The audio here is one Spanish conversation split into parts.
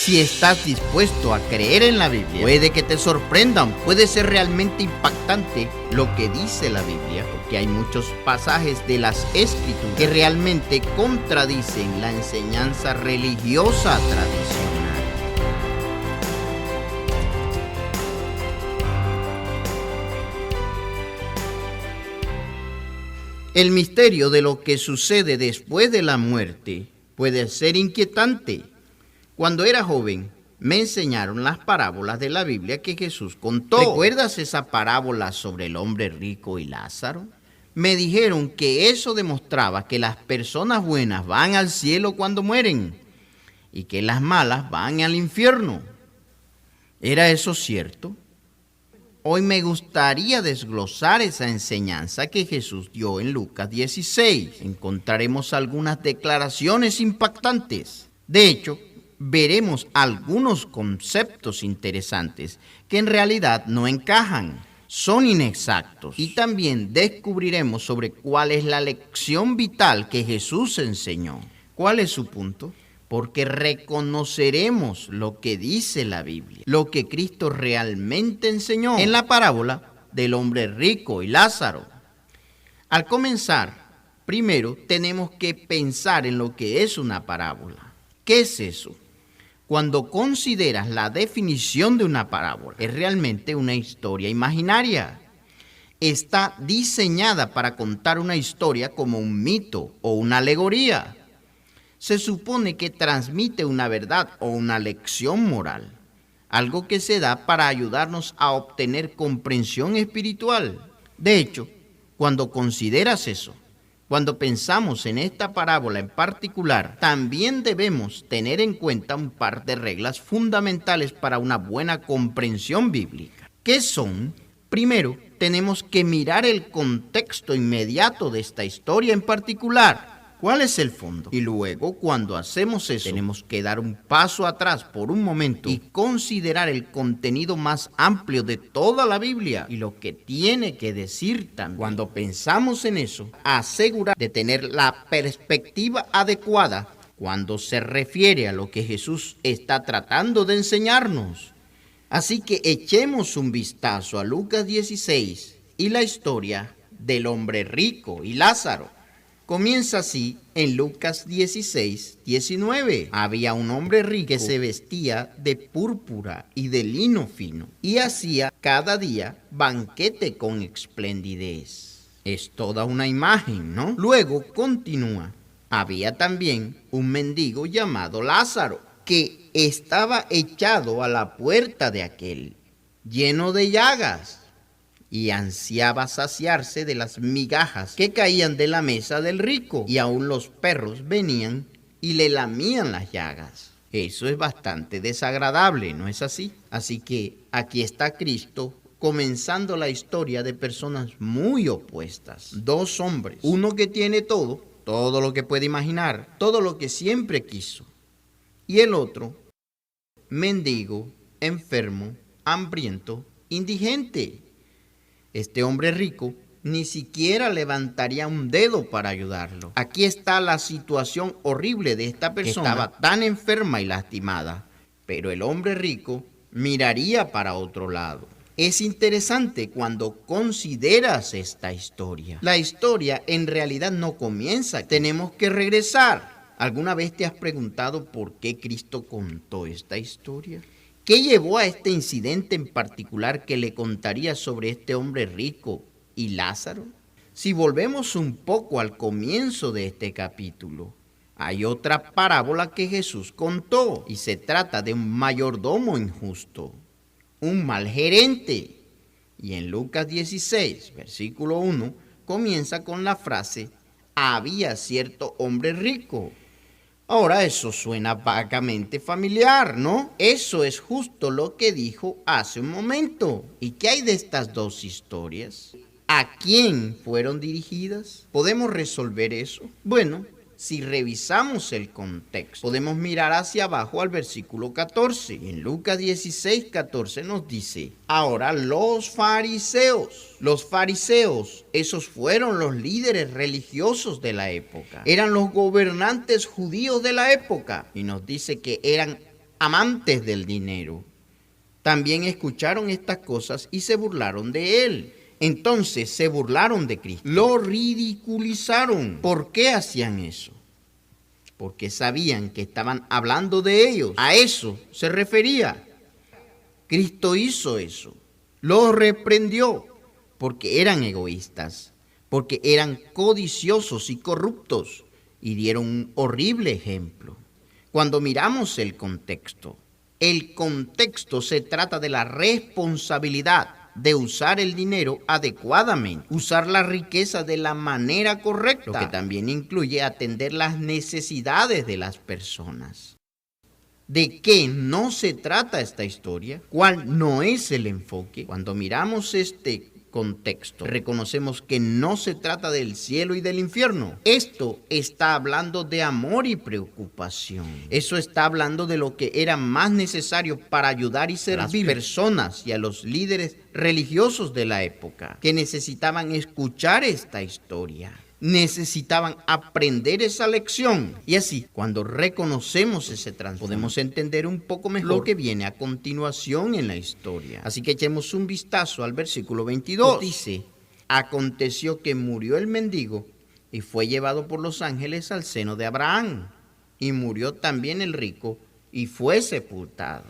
Si estás dispuesto a creer en la Biblia, puede que te sorprendan, puede ser realmente impactante lo que dice la Biblia, porque hay muchos pasajes de las Escrituras que realmente contradicen la enseñanza religiosa tradicional. El misterio de lo que sucede después de la muerte puede ser inquietante. Cuando era joven, me enseñaron las parábolas de la Biblia que Jesús contó. ¿Recuerdas esa parábola sobre el hombre rico y Lázaro? Me dijeron que eso demostraba que las personas buenas van al cielo cuando mueren y que las malas van al infierno. ¿Era eso cierto? Hoy me gustaría desglosar esa enseñanza que Jesús dio en Lucas 16. Encontraremos algunas declaraciones impactantes. De hecho, veremos algunos conceptos interesantes que en realidad no encajan, son inexactos. Y también descubriremos sobre cuál es la lección vital que Jesús enseñó. ¿Cuál es su punto? Porque reconoceremos lo que dice la Biblia, lo que Cristo realmente enseñó en la parábola del hombre rico y Lázaro. Al comenzar, primero tenemos que pensar en lo que es una parábola. ¿Qué es eso? Cuando consideras la definición de una parábola, es realmente una historia imaginaria. Está diseñada para contar una historia como un mito o una alegoría. Se supone que transmite una verdad o una lección moral, algo que se da para ayudarnos a obtener comprensión espiritual. De hecho, cuando consideras eso, cuando pensamos en esta parábola en particular, también debemos tener en cuenta un par de reglas fundamentales para una buena comprensión bíblica. ¿Qué son? Primero, tenemos que mirar el contexto inmediato de esta historia en particular. ¿Cuál es el fondo? Y luego, cuando hacemos eso, tenemos que dar un paso atrás por un momento y considerar el contenido más amplio de toda la Biblia y lo que tiene que decir también. Cuando pensamos en eso, asegurar de tener la perspectiva adecuada cuando se refiere a lo que Jesús está tratando de enseñarnos. Así que echemos un vistazo a Lucas 16 y la historia del hombre rico y Lázaro. Comienza así en Lucas 16, 19. Había un hombre rico que se vestía de púrpura y de lino fino y hacía cada día banquete con esplendidez. Es toda una imagen, ¿no? Luego continúa. Había también un mendigo llamado Lázaro que estaba echado a la puerta de aquel, lleno de llagas, y ansiaba saciarse de las migajas que caían de la mesa del rico, y aún los perros venían y le lamían las llagas. Eso es bastante desagradable, ¿no es así? Así que aquí está Cristo comenzando la historia de personas muy opuestas. Dos hombres, uno que tiene todo lo que puede imaginar, todo lo que siempre quiso, y el otro, mendigo, enfermo, hambriento, indigente. Este hombre rico ni siquiera levantaría un dedo para ayudarlo. Aquí está la situación horrible de esta persona que estaba tan enferma y lastimada, pero el hombre rico miraría para otro lado. Es interesante cuando consideras esta historia. La historia en realidad no comienza. Tenemos que regresar. ¿Alguna vez te has preguntado por qué Cristo contó esta historia? ¿Qué llevó a este incidente en particular que le contaría sobre este hombre rico y Lázaro? Si volvemos un poco al comienzo de este capítulo, hay otra parábola que Jesús contó y se trata de un mayordomo injusto, un mal gerente. Y en Lucas 16, versículo 1, comienza con la frase: había cierto hombre rico. Ahora eso suena vagamente familiar, ¿no? Eso es justo lo que dijo hace un momento. ¿Y qué hay de estas dos historias? ¿A quién fueron dirigidas? ¿Podemos resolver eso? Bueno, si revisamos el contexto, podemos mirar hacia abajo al versículo 14. En Lucas 16, 14 nos dice: ahora los fariseos, esos fueron los líderes religiosos de la época. Eran los gobernantes judíos de la época. Y nos dice que eran amantes del dinero, también escucharon estas cosas y se burlaron de él. Entonces se burlaron de Cristo, lo ridiculizaron. ¿Por qué hacían eso? Porque sabían que estaban hablando de ellos. A eso se refería. Cristo hizo eso, los reprendió porque eran egoístas, porque eran codiciosos y corruptos y dieron un horrible ejemplo. Cuando miramos el contexto se trata de la responsabilidad de usar el dinero adecuadamente, usar la riqueza de la manera correcta, lo que también incluye atender las necesidades de las personas. ¿De qué no se trata esta historia? ¿Cuál no es el enfoque? Cuando miramos este contexto, reconocemos que no se trata del cielo y del infierno. Esto está hablando de amor y preocupación. Eso está hablando de lo que era más necesario para ayudar y servir a las personas y a los líderes religiosos de la época, que necesitaban escuchar esta historia. Necesitaban aprender esa lección. Y así, cuando reconocemos ese trasfondo, podemos entender un poco mejor lo que viene a continuación en la historia. Así que echemos un vistazo al versículo 22. Dice, aconteció que murió el mendigo y fue llevado por los ángeles al seno de Abraham. Y murió también el rico y fue sepultado.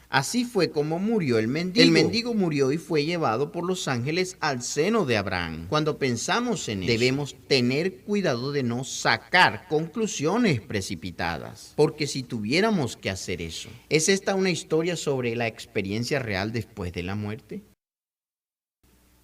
Así fue como murió el mendigo. El mendigo murió y fue llevado por los ángeles al seno de Abraham. Cuando pensamos en eso, debemos tener cuidado de no sacar conclusiones precipitadas. Porque si tuviéramos que hacer eso, ¿es esta una historia sobre la experiencia real después de la muerte?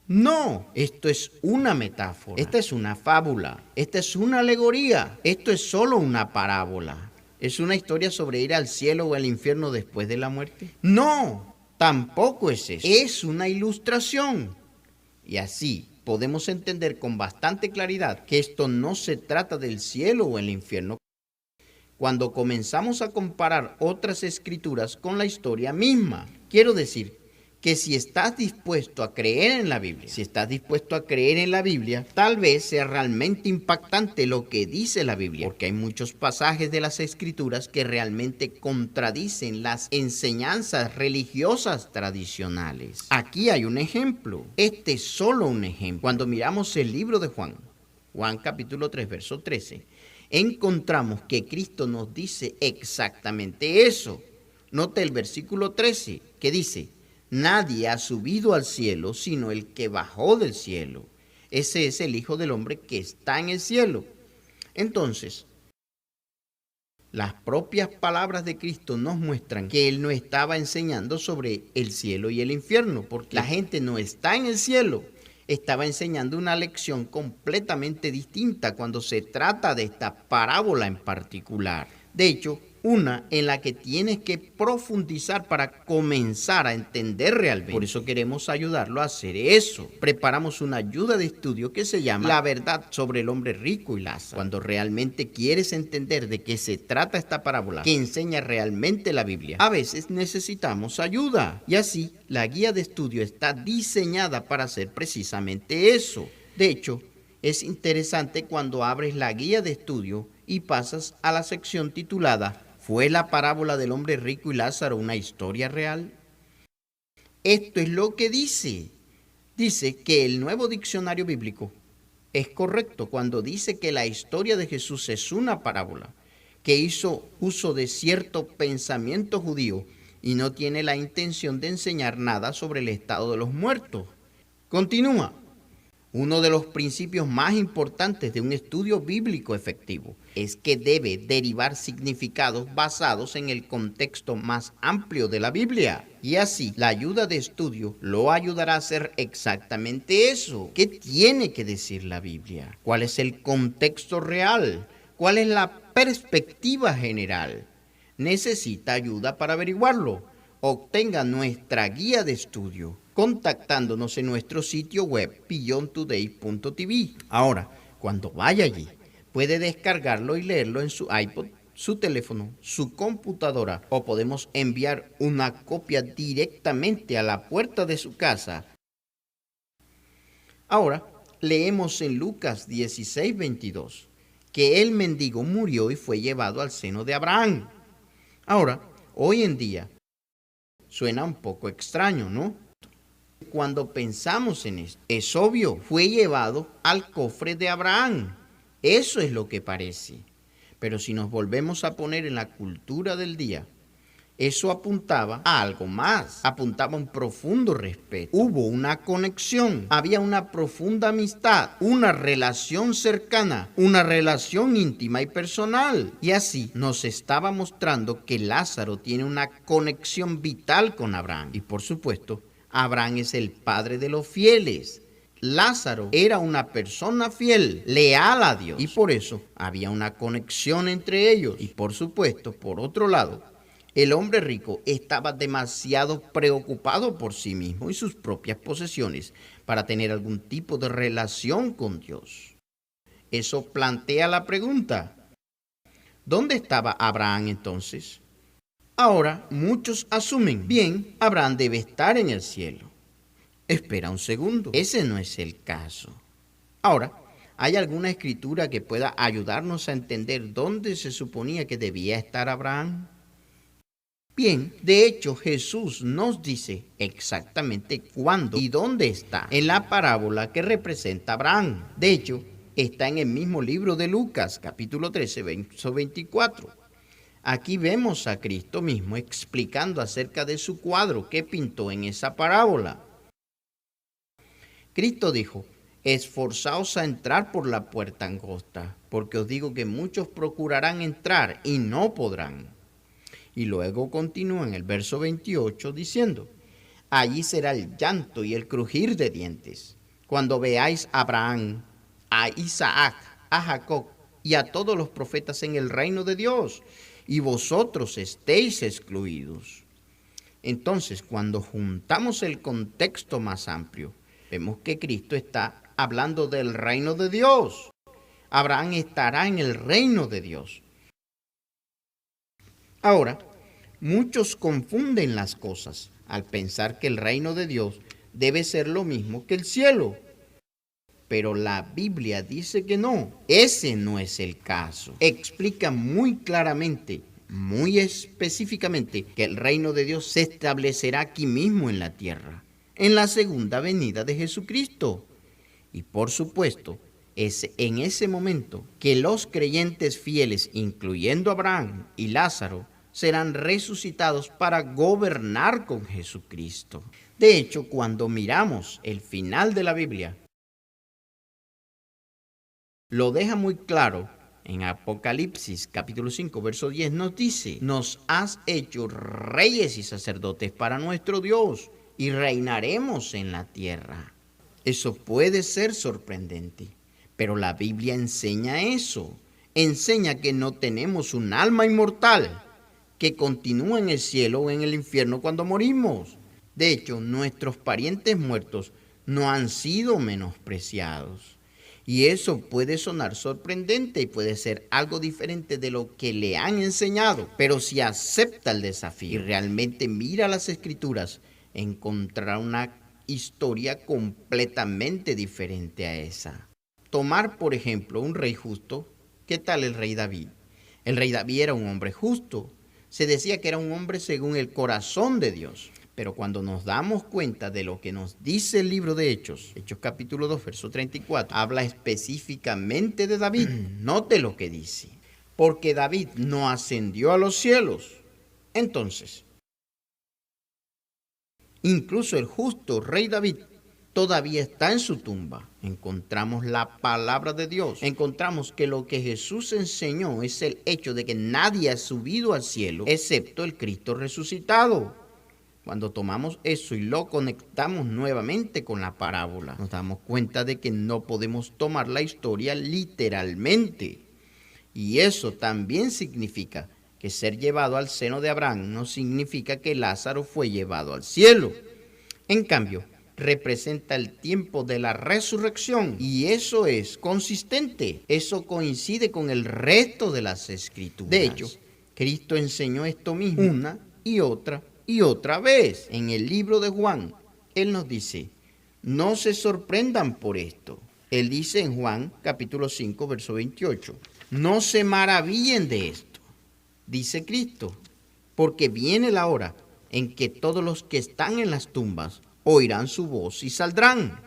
No, esto es una metáfora. Esta es una fábula. Esta es una alegoría. Esto es solo una parábola. ¿Es una historia sobre ir al cielo o al infierno después de la muerte? No, tampoco es eso. Es una ilustración. Y así podemos entender con bastante claridad que esto no se trata del cielo o el infierno cuando comenzamos a comparar otras escrituras con la historia misma. Quiero decir que si estás dispuesto a creer en la Biblia, tal vez sea realmente impactante lo que dice la Biblia, porque hay muchos pasajes de las Escrituras que realmente contradicen las enseñanzas religiosas tradicionales. Aquí hay un ejemplo. Este es solo un ejemplo. Cuando miramos el libro de Juan capítulo 3, verso 13, encontramos que Cristo nos dice exactamente eso. Note el versículo 13, que dice, nadie ha subido al cielo sino el que bajó del cielo. Ese es el Hijo del Hombre que está en el cielo. Entonces, las propias palabras de Cristo nos muestran que Él no estaba enseñando sobre el cielo y el infierno, porque la gente no está en el cielo. Estaba enseñando una lección completamente distinta cuando se trata de esta parábola en particular. De hecho, una en la que tienes que profundizar para comenzar a entender realmente. Por eso queremos ayudarlo a hacer eso. Preparamos una ayuda de estudio que se llama La verdad sobre el hombre rico y Lázaro. Cuando realmente quieres entender de qué se trata esta parábola, que enseña realmente la Biblia, a veces necesitamos ayuda. Y así, la guía de estudio está diseñada para hacer precisamente eso. De hecho, es interesante cuando abres la guía de estudio y pasas a la sección titulada ¿Fue la parábola del hombre rico y Lázaro una historia real? Esto es lo que dice. Dice que el Nuevo Diccionario Bíblico es correcto cuando dice que la historia de Jesús es una parábola que hizo uso de cierto pensamiento judío y no tiene la intención de enseñar nada sobre el estado de los muertos. Continúa. Uno de los principios más importantes de un estudio bíblico efectivo es que debe derivar significados basados en el contexto más amplio de la Biblia. Y así, la ayuda de estudio lo ayudará a hacer exactamente eso. ¿Qué tiene que decir la Biblia? ¿Cuál es el contexto real? ¿Cuál es la perspectiva general? Necesita ayuda para averiguarlo. Obtenga nuestra guía de estudio contactándonos en nuestro sitio web beyondtoday.tv. Ahora, cuando vaya allí, puede descargarlo y leerlo en su iPod, su teléfono, su computadora, o podemos enviar una copia directamente a la puerta de su casa. Ahora, leemos en Lucas 16:22 que el mendigo murió y fue llevado al seno de Abraham. Ahora, Hoy en día suena un poco extraño, ¿no? Cuando pensamos en esto, es obvio, fue llevado al cofre de Abraham. Eso es lo que parece. Pero si nos volvemos a poner en la cultura del día, eso apuntaba a algo más, apuntaba a un profundo respeto. Hubo una conexión, había una profunda amistad, una relación cercana, una relación íntima y personal. Y así nos estaba mostrando que Lázaro tiene una conexión vital con Abraham. Y por supuesto, Abraham es el padre de los fieles. Lázaro era una persona fiel, leal a Dios. Y por eso había una conexión entre ellos. Y por supuesto, por otro lado, el hombre rico estaba demasiado preocupado por sí mismo y sus propias posesiones para tener algún tipo de relación con Dios. Eso plantea la pregunta: ¿dónde estaba Abraham entonces? Ahora muchos asumen, bien, Abraham debe estar en el cielo. Espera un segundo, ese no es el caso. Ahora, ¿hay alguna escritura que pueda ayudarnos a entender dónde se suponía que debía estar Abraham? Bien, de hecho Jesús nos dice exactamente cuándo y dónde está en la parábola que representa a Abraham. De hecho, está en el mismo libro de Lucas, capítulo 13, verso 24. Aquí vemos a Cristo mismo explicando acerca de su cuadro que pintó en esa parábola. Cristo dijo: esforzaos a entrar por la puerta angosta, porque os digo que muchos procurarán entrar y no podrán. Y luego continúa en el verso 28 diciendo: allí será el llanto y el crujir de dientes, cuando veáis a Abraham, a Isaac, a Jacob y a todos los profetas en el reino de Dios, y vosotros estéis excluidos. Entonces, cuando juntamos el contexto más amplio, vemos que Cristo está hablando del reino de Dios. Abraham estará en el reino de Dios. Ahora, muchos confunden las cosas al pensar que el reino de Dios debe ser lo mismo que el cielo. Pero la Biblia dice que no, ese no es el caso. Explica muy claramente, muy específicamente, que el reino de Dios se establecerá aquí mismo en la tierra, en la segunda venida de Jesucristo. Y por supuesto, es en ese momento que los creyentes fieles, incluyendo Abraham y Lázaro, serán resucitados para gobernar con Jesucristo. De hecho, cuando miramos el final de la Biblia, lo deja muy claro. En Apocalipsis capítulo 5, verso 10 nos dice: nos has hecho reyes y sacerdotes para nuestro Dios, y reinaremos en la tierra. Eso puede ser sorprendente, pero la Biblia enseña eso. Enseña que no tenemos un alma inmortal que continúa en el cielo o en el infierno cuando morimos. De hecho, nuestros parientes muertos no han sido menospreciados. Y eso puede sonar sorprendente y puede ser algo diferente de lo que le han enseñado. Pero si acepta el desafío y realmente mira las Escrituras, encontrará una historia completamente diferente a esa. Tomar, por ejemplo, un rey justo. ¿Qué tal el rey David? El rey David era un hombre justo. Se decía que era un hombre según el corazón de Dios. Pero cuando nos damos cuenta de lo que nos dice el libro de Hechos, Hechos capítulo 2, verso 34, habla específicamente de David. Note lo que dice: porque David no ascendió a los cielos. Entonces, incluso el justo rey David todavía está en su tumba. Encontramos la palabra de Dios. Encontramos que lo que Jesús enseñó es el hecho de que nadie ha subido al cielo excepto el Cristo resucitado. Cuando tomamos eso y lo conectamos nuevamente con la parábola, nos damos cuenta de que no podemos tomar la historia literalmente. Y eso también significa que ser llevado al seno de Abraham no significa que Lázaro fue llevado al cielo. En cambio, representa el tiempo de la resurrección, y eso es consistente. Eso coincide con el resto de las Escrituras. De hecho, Cristo enseñó esto mismo una y otra vez. En el libro de Juan, Él nos dice: no se sorprendan por esto. Él dice en Juan capítulo 5, verso 28, no se maravillen de esto, dice Cristo. porque viene la hora en que todos los que están en las tumbas oirán su voz y saldrán.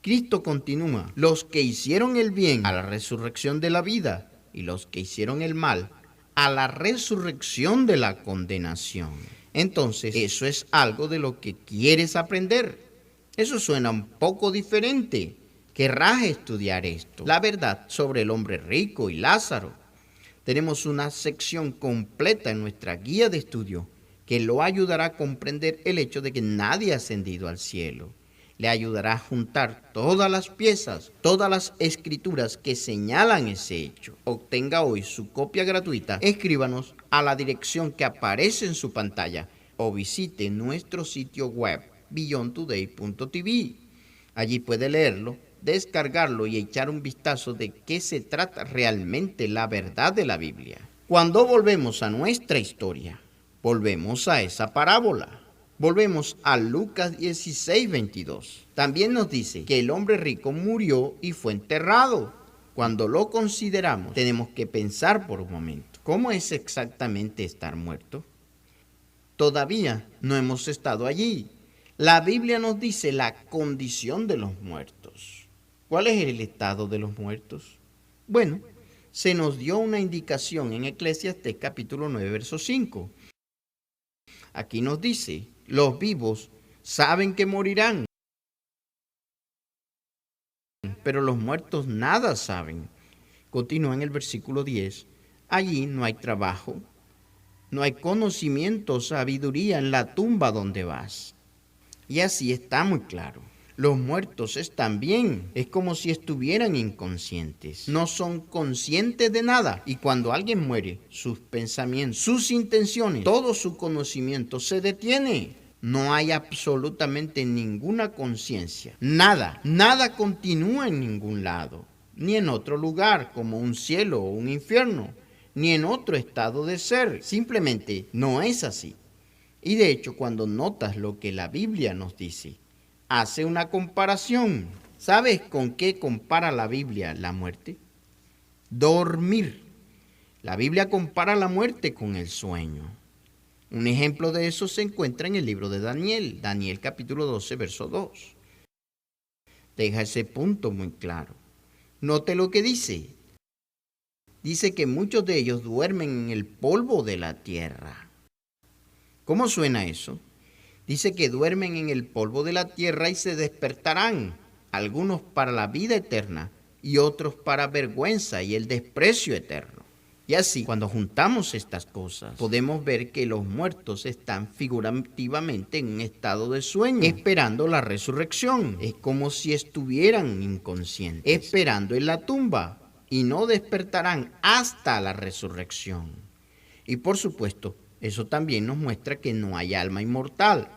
Cristo continúa: los que hicieron el bien a la resurrección de la vida, y los que hicieron el mal a la resurrección de la condenación. Entonces, eso es algo de lo que quieres aprender. Eso suena un poco diferente. Querrás estudiar esto, la verdad sobre el hombre rico y Lázaro. Tenemos una sección completa en nuestra guía de estudio que lo ayudará a comprender el hecho de que nadie ha ascendido al cielo. Le ayudará a juntar todas las piezas, todas las escrituras que señalan ese hecho. Obtenga hoy su copia gratuita. Escríbanos a la dirección que aparece en su pantalla o visite nuestro sitio web beyondtoday.tv. Allí puede leerlo, descargarlo y echar un vistazo de qué se trata realmente la verdad de la Biblia. Cuando volvemos a nuestra historia, volvemos a esa parábola. Volvemos a Lucas 16:22. También nos dice que el hombre rico murió y fue enterrado. Cuando lo consideramos, tenemos que pensar por un momento: ¿cómo es exactamente estar muerto? Todavía no hemos estado allí. La Biblia nos dice la condición de los muertos. ¿Cuál es el estado de los muertos? Bueno, se nos dio una indicación en Eclesiastés capítulo 9, verso 5. Aquí nos dice: los vivos saben que morirán, pero los muertos nada saben. Continúa en el versículo 10. Allí no hay trabajo, no hay conocimiento o sabiduría en la tumba donde vas. Y así está muy claro. Los muertos están bien. Es como si estuvieran inconscientes. No son conscientes de nada. Y cuando alguien muere, sus pensamientos, sus intenciones, todo su conocimiento se detiene. No hay absolutamente ninguna conciencia. Nada continúa en ningún lado. Ni en otro lugar, como un cielo o un infierno. Ni en otro estado de ser. Simplemente no es así. Y de hecho, cuando notas lo que la Biblia nos dice, hace una comparación. ¿Sabes con qué compara la Biblia la muerte? Dormir. La Biblia compara la muerte con el sueño. Un ejemplo de eso se encuentra en el libro de Daniel, Daniel capítulo 12, verso 2. Deja ese punto muy claro. Note lo que dice. Dice que muchos de ellos duermen en el polvo de la tierra. ¿Cómo suena eso? Dice que duermen en el polvo de la tierra y se despertarán, algunos para la vida eterna y otros para vergüenza y el desprecio eterno. Y así, cuando juntamos estas cosas, podemos ver que los muertos están figurativamente en un estado de sueño, esperando la resurrección. Es como si estuvieran inconscientes, esperando en la tumba, y no despertarán hasta la resurrección. Y por supuesto, eso también nos muestra que no hay alma inmortal.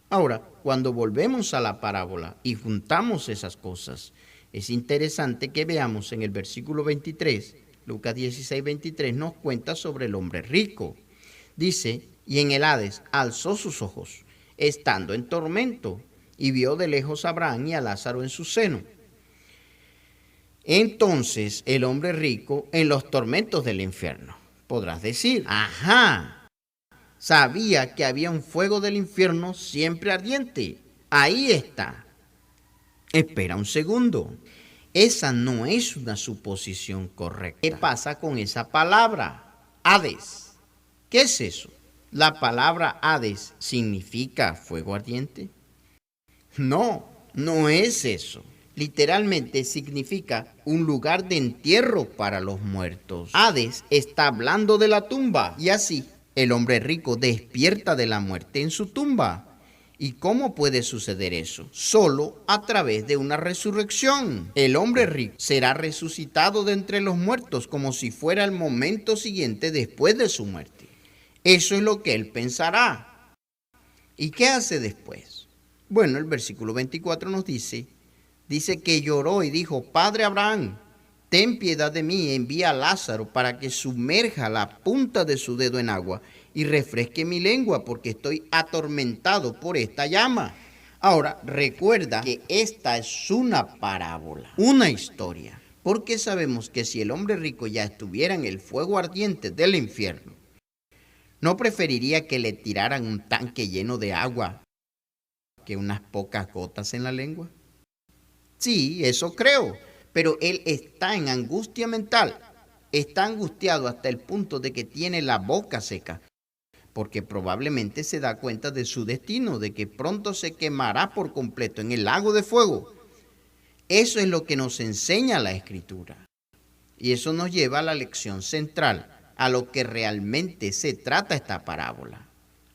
Ahora, cuando volvemos a la parábola y juntamos esas cosas, es interesante que veamos en el versículo 23, Lucas 16:23 nos cuenta sobre el hombre rico. Dice: y en el Hades alzó sus ojos, estando en tormento, y vio de lejos a Abraham y a Lázaro en su seno. Entonces el hombre rico en los tormentos del infierno. Podrás decir: ajá, sabía que había un fuego del infierno siempre ardiente. Ahí está. Espera un segundo. Esa no es una suposición correcta. ¿Qué pasa con esa palabra? Hades. ¿Qué es eso? ¿La palabra Hades significa fuego ardiente? No, no es eso. Literalmente significa un lugar de entierro para los muertos. Hades está hablando de la tumba, y así el hombre rico despierta de la muerte en su tumba. ¿Y cómo puede suceder eso? Solo a través de una resurrección. El hombre rico será resucitado de entre los muertos como si fuera el momento siguiente después de su muerte. Eso es lo que él pensará. ¿Y qué hace después? Bueno, el versículo 24 nos dice que lloró y dijo: Padre Abraham, ten piedad de mí, envía a Lázaro para que sumerja la punta de su dedo en agua y refresque mi lengua, porque estoy atormentado por esta llama. Ahora, recuerda que esta es una parábola, una historia, porque sabemos que si el hombre rico ya estuviera en el fuego ardiente del infierno, ¿No preferiría que le tiraran un tanque lleno de agua que unas pocas gotas en la lengua? Sí, eso creo, pero él está en angustia mental. Está angustiado hasta el punto de que tiene la boca seca, porque probablemente se da cuenta de su destino, de que pronto se quemará por completo en el lago de fuego. Eso es lo que nos enseña la Escritura. Y eso nos lleva a la lección central, a lo que realmente se trata esta parábola.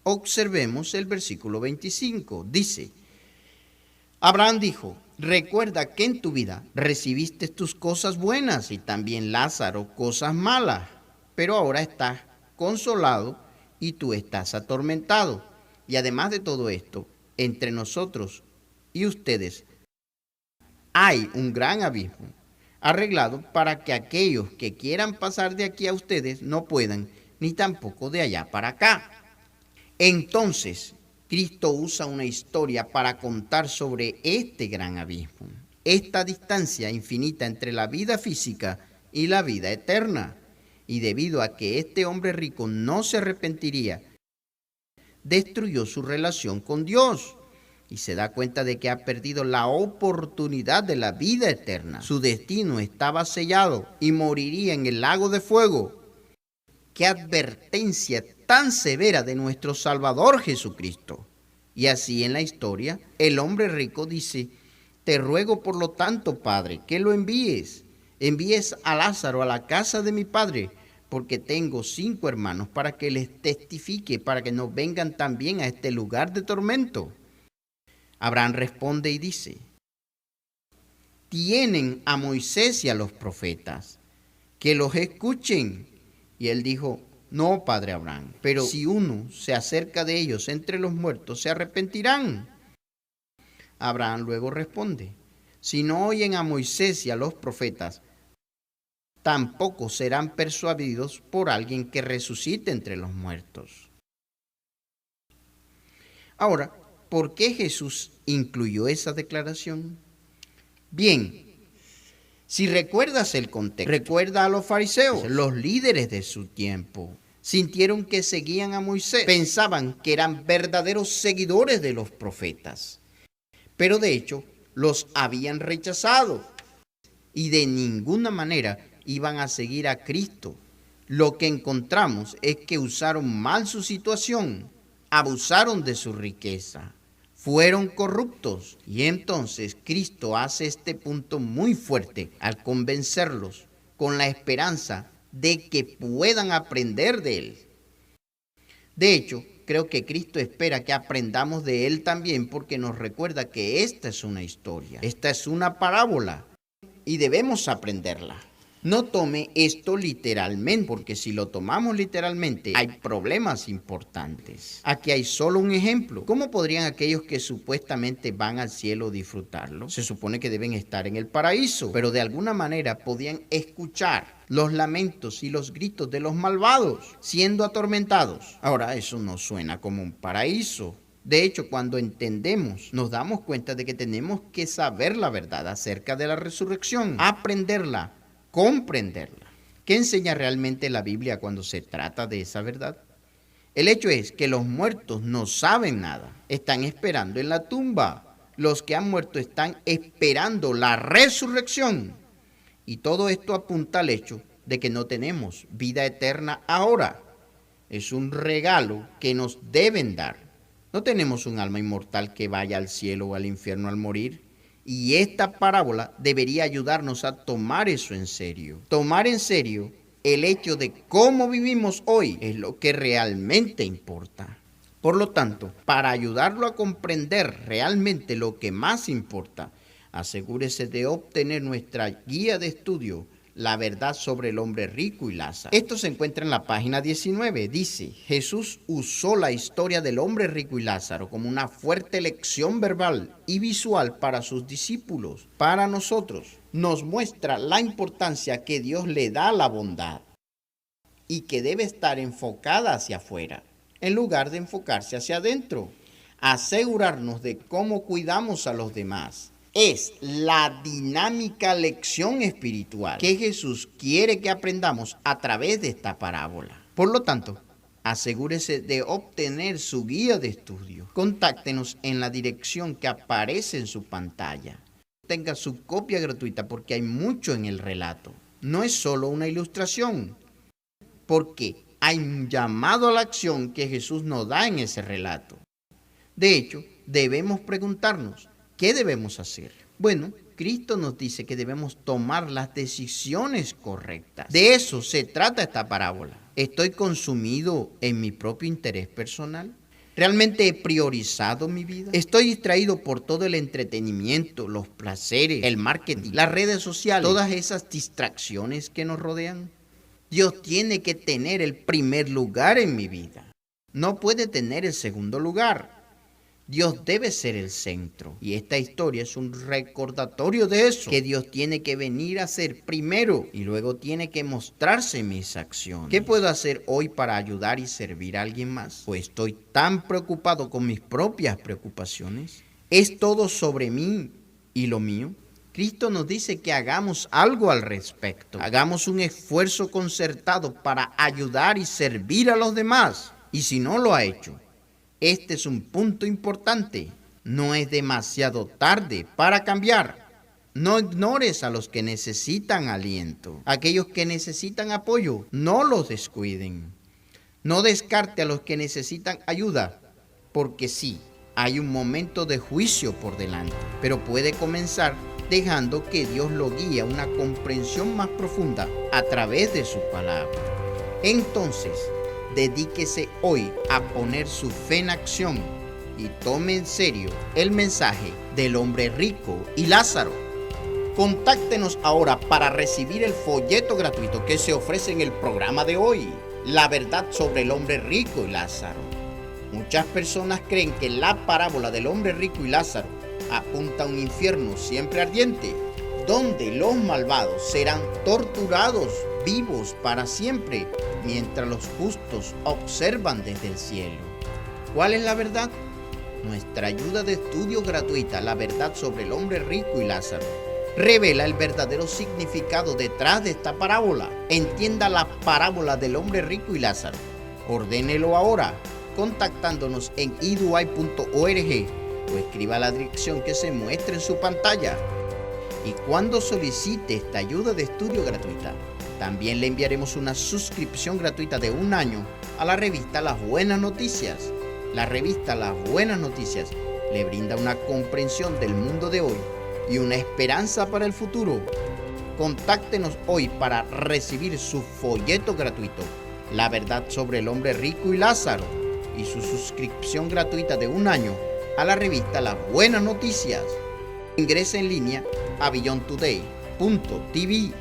Observemos el versículo 25. Dice: Abraham dijo, recuerda que en tu vida recibiste tus cosas buenas y también Lázaro cosas malas, pero ahora estás consolado y tú estás atormentado. Y además de todo esto, entre nosotros y ustedes hay un gran abismo arreglado para que aquellos que quieran pasar de aquí a ustedes no puedan, ni tampoco de allá para acá. Entonces, Cristo usa una historia para contar sobre este gran abismo, esta distancia infinita entre la vida física y la vida eterna. Y debido a que este hombre rico no se arrepentiría, destruyó su relación con Dios y se da cuenta de que ha perdido la oportunidad de la vida eterna. Su destino estaba sellado y moriría en el lago de fuego. ¡Qué advertencia tan severa de nuestro Salvador Jesucristo! Y así en la historia, el hombre rico dice: te ruego por lo tanto, Padre, que lo envíes a Lázaro a la casa de mi padre, porque tengo 5 hermanos, para que les testifique, para que no vengan también a este lugar de tormento. Abraham responde y dice: tienen a Moisés y a los profetas, que los escuchen. Y él dijo: no, padre Abraham, pero si uno se acerca de ellos entre los muertos, se arrepentirán. Abraham luego responde: si no oyen a Moisés y a los profetas, tampoco serán persuadidos por alguien que resucite entre los muertos. Ahora, ¿por qué Jesús incluyó esa declaración? Bien, si recuerdas el contexto, recuerda a los fariseos, los líderes de su tiempo. Sintieron que seguían a Moisés, pensaban que eran verdaderos seguidores de los profetas, pero de hecho los habían rechazado y de ninguna manera iban a seguir a Cristo. Lo que encontramos es que usaron mal su situación, abusaron de su riqueza, fueron corruptos. Y entonces Cristo hace este punto muy fuerte al convencerlos con la esperanza de que puedan aprender de Él. De hecho, creo que Cristo espera que aprendamos de Él también, porque nos recuerda que esta es una historia, esta es una parábola y debemos aprenderla. No tome esto literalmente, porque si lo tomamos literalmente hay problemas importantes. Aquí hay solo un ejemplo. ¿Cómo podrían aquellos que supuestamente van al cielo disfrutarlo? Se supone que deben estar en el paraíso, pero de alguna manera podían escuchar los lamentos y los gritos de los malvados siendo atormentados. Ahora, eso no suena como un paraíso. De hecho, cuando entendemos, nos damos cuenta de que tenemos que saber la verdad acerca de la resurrección, aprenderla, comprenderla. ¿Qué enseña realmente la Biblia cuando se trata de esa verdad? El hecho es que los muertos no saben nada, están esperando en la tumba. Los que han muerto están esperando la resurrección. Y todo esto apunta al hecho de que no tenemos vida eterna ahora. Es un regalo que nos deben dar. No tenemos un alma inmortal que vaya al cielo o al infierno al morir. Y esta parábola debería ayudarnos a tomar eso en serio. Tomar en serio el hecho de cómo vivimos hoy es lo que realmente importa. Por lo tanto, para ayudarlo a comprender realmente lo que más importa, asegúrese de obtener nuestra guía de estudio, La verdad sobre el hombre rico y Lázaro. Esto se encuentra en la página 19. Dice: Jesús usó la historia del hombre rico y Lázaro como una fuerte lección verbal y visual para sus discípulos. Para nosotros, nos muestra la importancia que Dios le da a la bondad y que debe estar enfocada hacia afuera, en lugar de enfocarse hacia adentro. Asegurarnos de cómo cuidamos a los demás es la dinámica lección espiritual que Jesús quiere que aprendamos a través de esta parábola. Por lo tanto, asegúrese de obtener su guía de estudio. Contáctenos en la dirección que aparece en su pantalla. Tenga su copia gratuita porque hay mucho en el relato. No es solo una ilustración, porque hay un llamado a la acción que Jesús nos da en ese relato. De hecho, debemos preguntarnos, ¿qué debemos hacer? Bueno, Cristo nos dice que debemos tomar las decisiones correctas. De eso se trata esta parábola. ¿Estoy consumido en mi propio interés personal? ¿Realmente he priorizado mi vida? ¿Estoy distraído por todo el entretenimiento, los placeres, el marketing, las redes sociales, todas esas distracciones que nos rodean? Dios tiene que tener el primer lugar en mi vida. No puede tener el segundo lugar. Dios debe ser el centro. Y esta historia es un recordatorio de eso, que Dios tiene que venir a ser primero y luego tiene que mostrarse en mis acciones. ¿Qué puedo hacer hoy para ayudar y servir a alguien más? Pues estoy tan preocupado con mis propias preocupaciones. ¿Es todo sobre mí y lo mío? Cristo nos dice que hagamos algo al respecto. Hagamos un esfuerzo concertado para ayudar y servir a los demás. Y si no lo ha hecho, este es un punto importante. No es demasiado tarde para cambiar. No ignores a los que necesitan aliento. Aquellos que necesitan apoyo, no los descuiden. No descarte a los que necesitan ayuda, porque sí, hay un momento de juicio por delante, pero puede comenzar dejando que Dios lo guíe a una comprensión más profunda a través de su palabra. Entonces, dedíquese hoy a poner su fe en acción y tome en serio el mensaje del hombre rico y Lázaro. Contáctenos ahora para recibir el folleto gratuito que se ofrece en el programa de hoy, La verdad sobre el hombre rico y Lázaro. Muchas personas creen que la parábola del hombre rico y Lázaro apunta a un infierno siempre ardiente, donde los malvados serán torturados vivos para siempre, mientras los justos observan desde el cielo. ¿Cuál es la verdad? Nuestra ayuda de estudio gratuita, La verdad sobre el hombre rico y Lázaro, revela el verdadero significado detrás de esta parábola. Entienda la parábola del hombre rico y Lázaro. Ordénelo ahora, contactándonos en eduay.org o escriba la dirección que se muestra en su pantalla. Y cuando solicite esta ayuda de estudio gratuita, también le enviaremos una suscripción gratuita de 1 año a la revista Las Buenas Noticias. La revista Las Buenas Noticias le brinda una comprensión del mundo de hoy y una esperanza para el futuro. Contáctenos hoy para recibir su folleto gratuito, La verdad sobre el hombre rico y Lázaro, y su suscripción gratuita de 1 año a la revista Las Buenas Noticias. Ingrese en línea a beyondtoday.tv